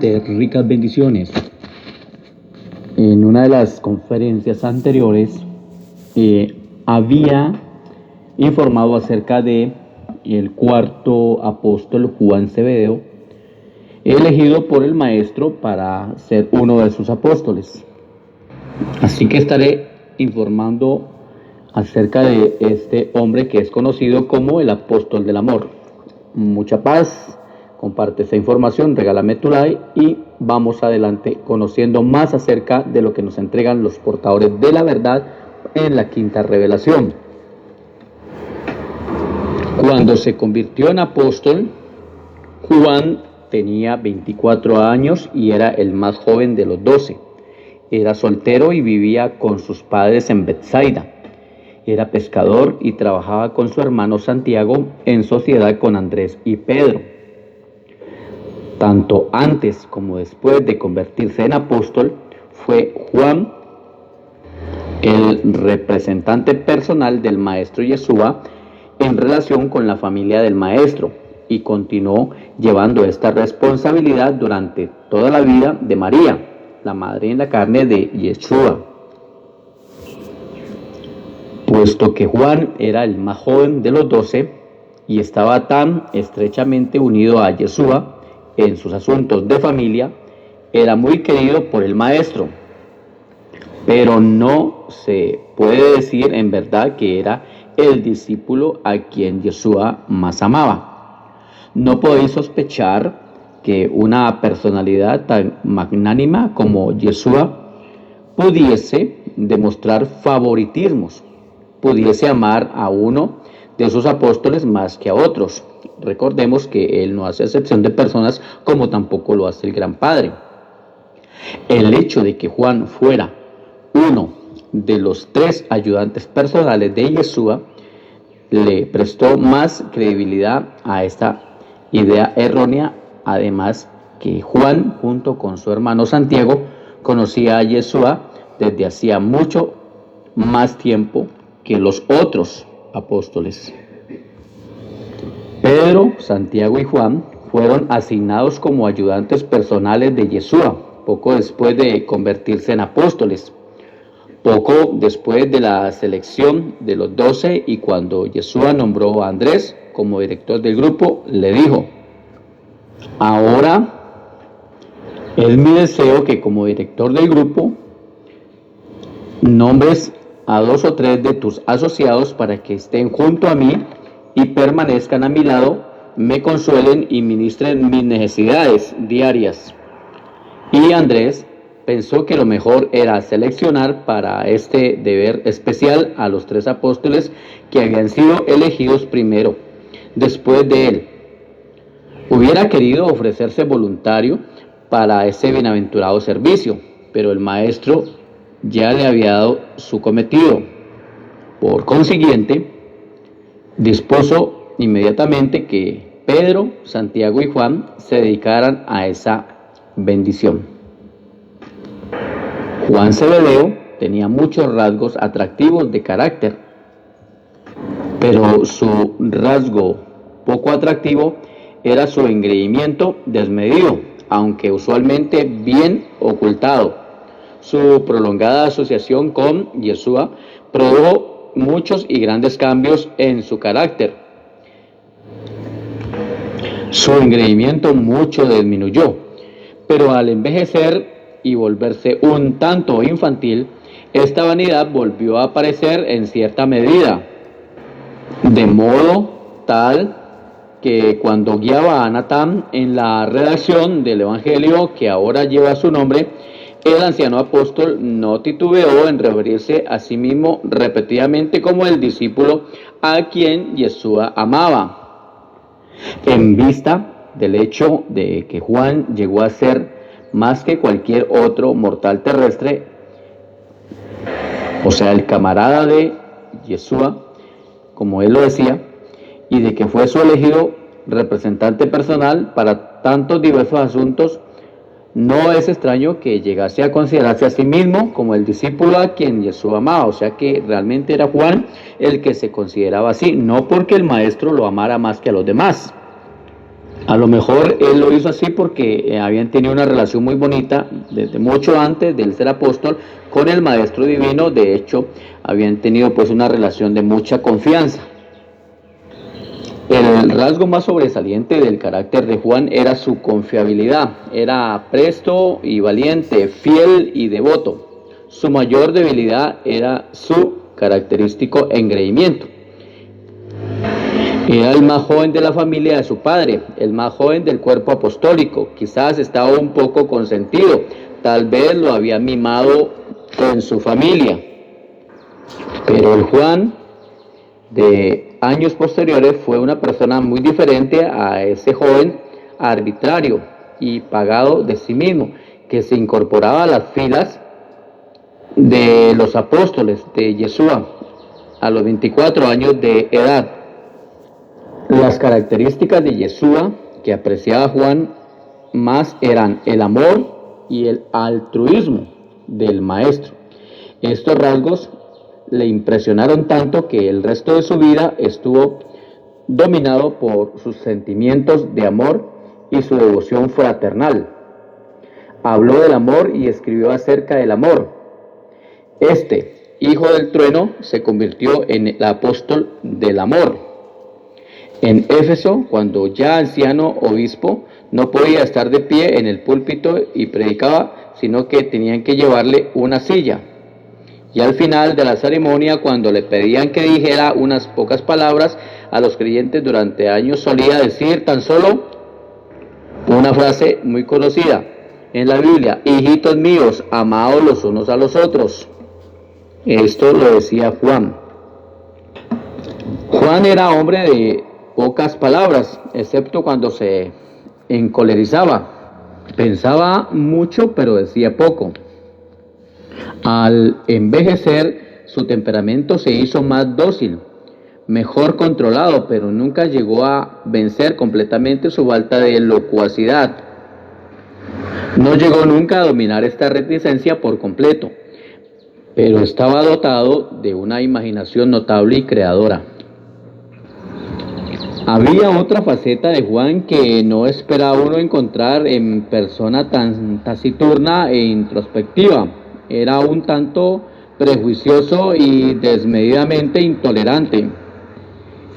de ricas bendiciones. En una de las conferencias anteriores había informado acerca de el cuarto apóstol Juan Zebedeo, elegido por el maestro para ser uno de sus apóstoles. Así que estaré informando acerca de este hombre que es conocido como el apóstol del amor. Mucha paz, comparte esta información, regálame tu like y vamos adelante conociendo más acerca de lo que nos entregan los portadores de la verdad en la quinta revelación. Cuando se convirtió en apóstol, Juan tenía 24 años y era el más joven de los 12. Era soltero y vivía con sus padres en Betsaida. Era pescador y trabajaba con su hermano Santiago en sociedad con Andrés y Pedro. Tanto antes como después de convertirse en apóstol, fue Juan el representante personal del maestro Yeshua en relación con la familia del maestro y continuó llevando esta responsabilidad durante toda la vida de María, la madre en la carne de Yeshua. Puesto que Juan era el más joven de los 12 y estaba tan estrechamente unido a Yeshua en sus asuntos de familia, era muy querido por el maestro. Pero no se puede decir en verdad que era el discípulo a quien Yeshua más amaba. No podéis sospechar que una personalidad tan magnánima como Yeshua pudiese demostrar favoritismos, pudiese amar a uno de sus apóstoles más que a otros. Recordemos que él no hace excepción de personas como tampoco lo hace el Gran Padre. El hecho de que Juan fuera uno de los 3 ayudantes personales de Yeshua le prestó más credibilidad a esta idea errónea, además que Juan, junto con su hermano Santiago, conocía a Yeshua desde hacía mucho más tiempo que los otros apóstoles. Pedro, Santiago y Juan fueron asignados como ayudantes personales de Yeshua poco después de convertirse en apóstoles. Poco después de la selección de los 12 y cuando Yeshua nombró a Andrés como director del grupo, le dijo: ahora es mi deseo que como director del grupo nombres a 2 o 3 de tus asociados para que estén junto a mí y permanezcan a mi lado, me consuelen y ministren mis necesidades diarias. Y Andrés pensó que lo mejor era seleccionar para este deber especial a los 3 apóstoles que habían sido elegidos primero, después de él. Hubiera querido ofrecerse voluntario para ese bienaventurado servicio, pero el maestro ya le había dado su cometido. Por consiguiente, dispuso inmediatamente que Pedro, Santiago y Juan se dedicaran a esa bendición. Juan Zebedeo tenía muchos rasgos atractivos de carácter, pero su rasgo poco atractivo era su engreimiento desmedido, aunque usualmente bien ocultado. Su prolongada asociación con Yeshua produjo muchos y grandes cambios en su carácter. Su engreimiento mucho disminuyó, pero al envejecer y volverse un tanto infantil, esta vanidad volvió a aparecer en cierta medida, de modo tal que cuando guiaba a Natán en la redacción del Evangelio que ahora lleva su nombre, el anciano apóstol no titubeó en referirse a sí mismo repetidamente como el discípulo a quien Yeshua amaba. En vista del hecho de que Juan llegó a ser más que cualquier otro mortal terrestre, o sea, el camarada de Yeshua, como él lo decía, y de que fue su elegido representante personal para tantos diversos asuntos, no es extraño que llegase a considerarse a sí mismo como el discípulo a quien Yeshua amaba. O sea que realmente era Juan el que se consideraba así, no porque el maestro lo amara más que a los demás. A lo mejor él lo hizo así porque habían tenido una relación muy bonita desde mucho antes de él ser apóstol con el Maestro Divino. De hecho, habían tenido pues una relación de mucha confianza. El rasgo más sobresaliente del carácter de Juan era su confiabilidad. Era presto y valiente, fiel y devoto. Su mayor debilidad era su característico engreimiento. Era el más joven de la familia de su padre, el más joven del cuerpo apostólico. Quizás estaba un poco consentido, tal vez lo había mimado con su familia. Pero el Juan de años posteriores fue una persona muy diferente a ese joven arbitrario y pagado de sí mismo, que se incorporaba a las filas de los apóstoles de Yeshua a los 24 años de edad. Las características de Yeshua que apreciaba Juan más eran el amor y el altruismo del maestro. Estos rasgos le impresionaron tanto que el resto de su vida estuvo dominado por sus sentimientos de amor y su devoción fraternal. Habló del amor y escribió acerca del amor. Este, hijo del trueno, se convirtió en el apóstol del amor. En Éfeso, cuando ya anciano obispo, no podía estar de pie en el púlpito y predicaba, sino que tenían que llevarle una silla. Y al final de la ceremonia, cuando le pedían que dijera unas pocas palabras a los creyentes durante años, solía decir tan solo una frase muy conocida en la Biblia: hijitos míos, amaos los unos a los otros. Esto lo decía Juan. Juan era hombre de pocas palabras, excepto cuando se encolerizaba. Pensaba mucho, pero decía poco. Al envejecer, su temperamento se hizo más dócil, mejor controlado, pero nunca llegó a vencer completamente su falta de locuacidad. No llegó nunca a dominar esta reticencia por completo, pero estaba dotado de una imaginación notable y creadora. Había otra faceta de Juan que no esperaba uno encontrar en persona tan taciturna e introspectiva. Era un tanto prejuicioso y desmedidamente intolerante.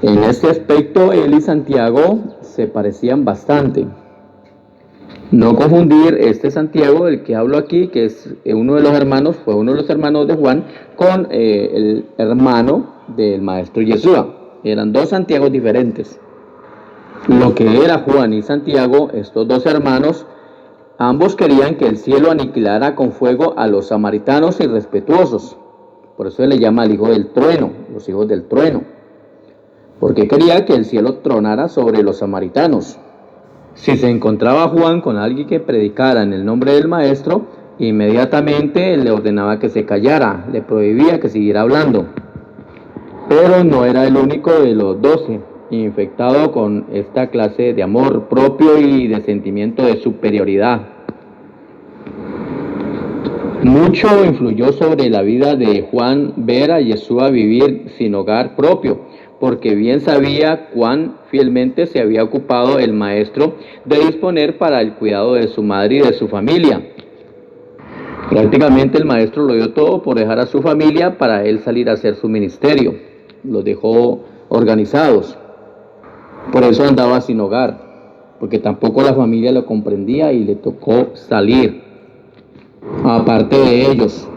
En este aspecto, él y Santiago se parecían bastante. No confundir este Santiago, del que hablo aquí, que es uno de los hermanos, fue uno de los hermanos de Juan, con el hermano del maestro Yeshua. Eran dos Santiagos diferentes. Lo que era Juan y Santiago, estos dos hermanos, ambos querían que el cielo aniquilara con fuego a los samaritanos irrespetuosos. Por eso se le llama el hijo del trueno, los hijos del trueno. Porque quería que el cielo tronara sobre los samaritanos. Si se encontraba Juan con alguien que predicara en el nombre del maestro, inmediatamente le ordenaba que se callara, le prohibía que siguiera hablando. Pero no era el único de los 12 infectado con esta clase de amor propio y de sentimiento de superioridad. Mucho influyó sobre la vida de Juan ver a Yeshua vivir sin hogar propio, porque bien sabía cuán fielmente se había ocupado el maestro de disponer para el cuidado de su madre y de su familia. Prácticamente el maestro lo dio todo por dejar a su familia para él salir a hacer su ministerio. Los dejó organizados. Por eso andaba sin hogar, porque tampoco la familia lo comprendía y le tocó salir, aparte de ellos.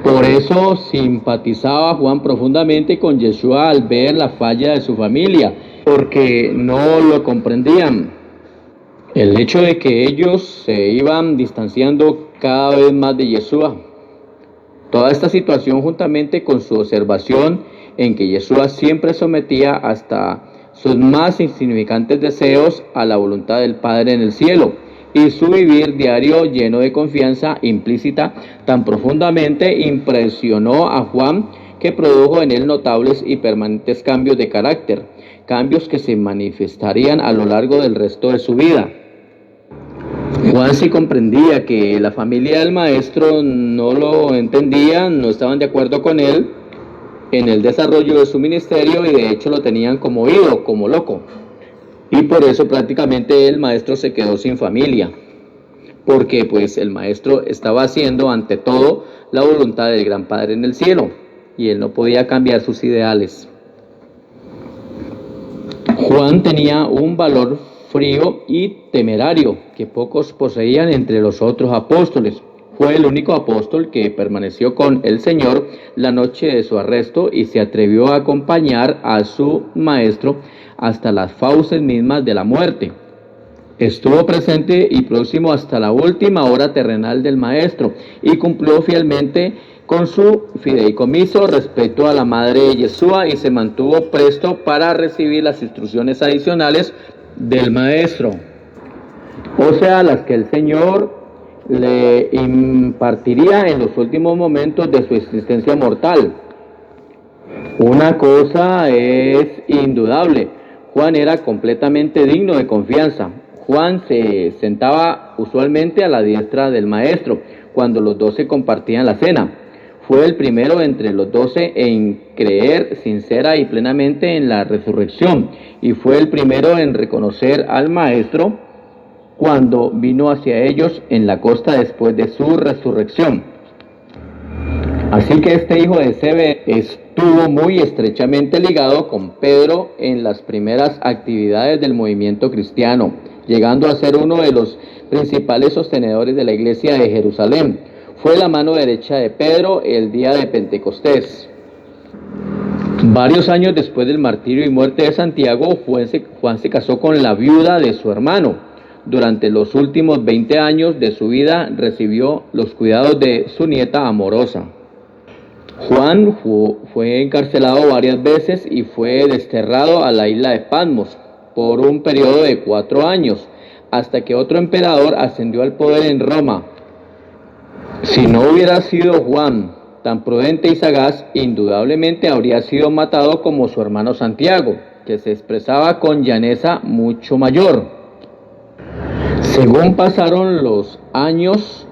Por eso simpatizaba Juan profundamente con Yeshua al ver la falla de su familia, porque no lo comprendían. El hecho de que ellos se iban distanciando cada vez más de Yeshua. Toda esta situación, juntamente con su observación en que Yeshua siempre sometía hasta sus más insignificantes deseos a la voluntad del Padre en el cielo, y su vivir diario lleno de confianza implícita, tan profundamente impresionó a Juan que produjo en él notables y permanentes cambios de carácter, cambios que se manifestarían a lo largo del resto de su vida. Juan sí comprendía que la familia del maestro no lo entendía, no estaban de acuerdo con él en el desarrollo de su ministerio y de hecho lo tenían como oído, como loco. Y por eso prácticamente el maestro se quedó sin familia, porque pues el maestro estaba haciendo ante todo la voluntad del gran Padre en el cielo, y él no podía cambiar sus ideales. Juan tenía un valor frío y temerario que pocos poseían entre los otros apóstoles. Fue el único apóstol que permaneció con el Señor la noche de su arresto y se atrevió a acompañar a su maestro hasta las fauces mismas de la muerte. Estuvo presente y próximo hasta la última hora terrenal del maestro y cumplió fielmente con su fideicomiso respecto a la madre de Yeshua y se mantuvo presto para recibir las instrucciones adicionales del maestro, o sea, las que el Señor le impartiría en los últimos momentos de su existencia mortal. Una cosa es indudable: Juan era completamente digno de confianza. Juan se sentaba usualmente a la diestra del maestro cuando los 12 compartían la cena. Fue el primero entre los 12 en creer sincera y plenamente en la resurrección, y fue el primero en reconocer al maestro cuando vino hacia ellos en la costa después de su resurrección. Así que este hijo de Zebedeo estuvo muy estrechamente ligado con Pedro en las primeras actividades del movimiento cristiano, llegando a ser uno de los principales sostenedores de la iglesia de Jerusalén. Fue la mano derecha de Pedro el día de Pentecostés. Varios años después del martirio y muerte de Santiago, Juan se casó con la viuda de su hermano. Durante los últimos 20 años de su vida recibió los cuidados de su nieta amorosa. Juan fue encarcelado varias veces y fue desterrado a la isla de Patmos por un periodo de 4 años, hasta que otro emperador ascendió al poder en Roma. Si no hubiera sido Juan tan prudente y sagaz, indudablemente habría sido matado como su hermano Santiago, que se expresaba con llaneza mucho mayor. Según pasaron los años,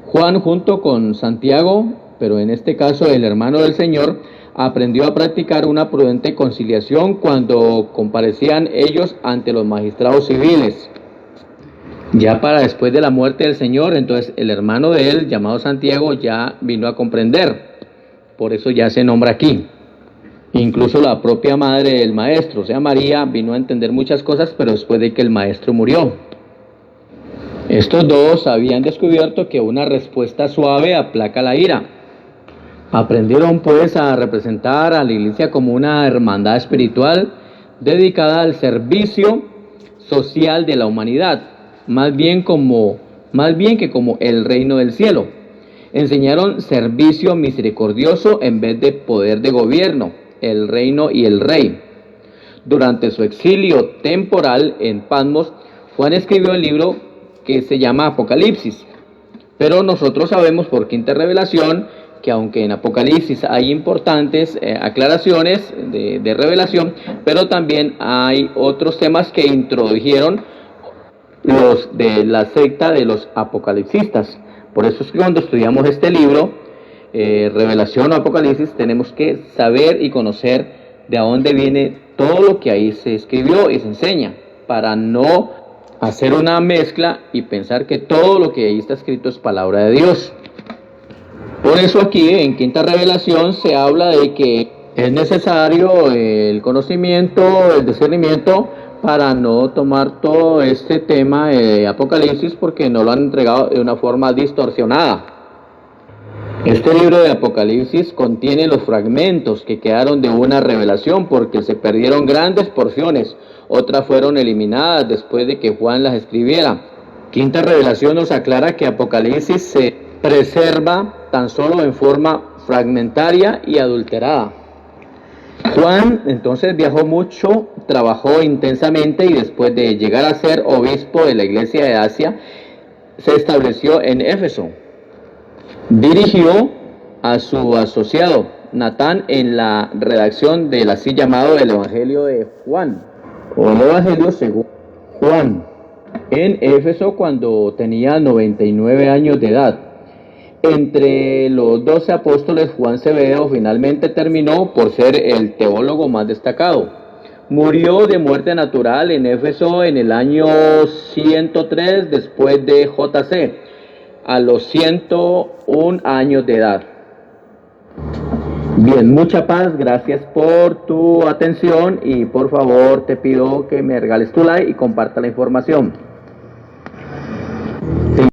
Juan junto con Santiago, pero en este caso el hermano del Señor, aprendió a practicar una prudente conciliación cuando comparecían ellos ante los magistrados civiles. Ya para después de la muerte del Señor, entonces el hermano de él, llamado Santiago, ya vino a comprender. Por eso ya se nombra aquí. Incluso la propia madre del maestro, o sea María, vino a entender muchas cosas, pero después de que el maestro murió. Estos dos habían descubierto que una respuesta suave aplaca la ira. Aprendieron pues a representar a la iglesia como una hermandad espiritual dedicada al servicio social de la humanidad, más bien que como el reino del cielo. Enseñaron servicio misericordioso en vez de poder de gobierno, el reino y el rey. Durante su exilio temporal en Patmos, Juan escribió el libro que se llama Apocalipsis. Pero nosotros sabemos por quinta revelación que aunque en Apocalipsis hay importantes aclaraciones de revelación, pero también hay otros temas que introdujeron los de la secta de los apocalipsistas. Por eso es que cuando estudiamos este libro, Revelación o Apocalipsis, tenemos que saber y conocer de dónde viene todo lo que ahí se escribió y se enseña, para no hacer una mezcla y pensar que todo lo que ahí está escrito es palabra de Dios. Por eso aquí en quinta revelación se habla de que es necesario el conocimiento, el discernimiento, para no tomar todo este tema de Apocalipsis, porque no lo han entregado de una forma distorsionada. Este libro de Apocalipsis contiene los fragmentos que quedaron de una revelación, porque se perdieron grandes porciones, otras fueron eliminadas después de que Juan las escribiera. Quinta revelación nos aclara que Apocalipsis se preserva tan solo en forma fragmentaria y adulterada. Juan entonces viajó mucho, trabajó intensamente y después de llegar a ser obispo de la iglesia de Asia, se estableció en Éfeso. Dirigió a su asociado Natán en la redacción del así llamado el Evangelio de Juan, o el Evangelio según Juan, en Éfeso cuando tenía 99 años de edad. Entre los 12 apóstoles, Juan Zebedeo finalmente terminó por ser el teólogo más destacado. Murió de muerte natural en Éfeso en el año 103 después de JC, a los 101 años de edad. Bien, mucha paz, gracias por tu atención y por favor te pido que me regales tu like y comparta la información.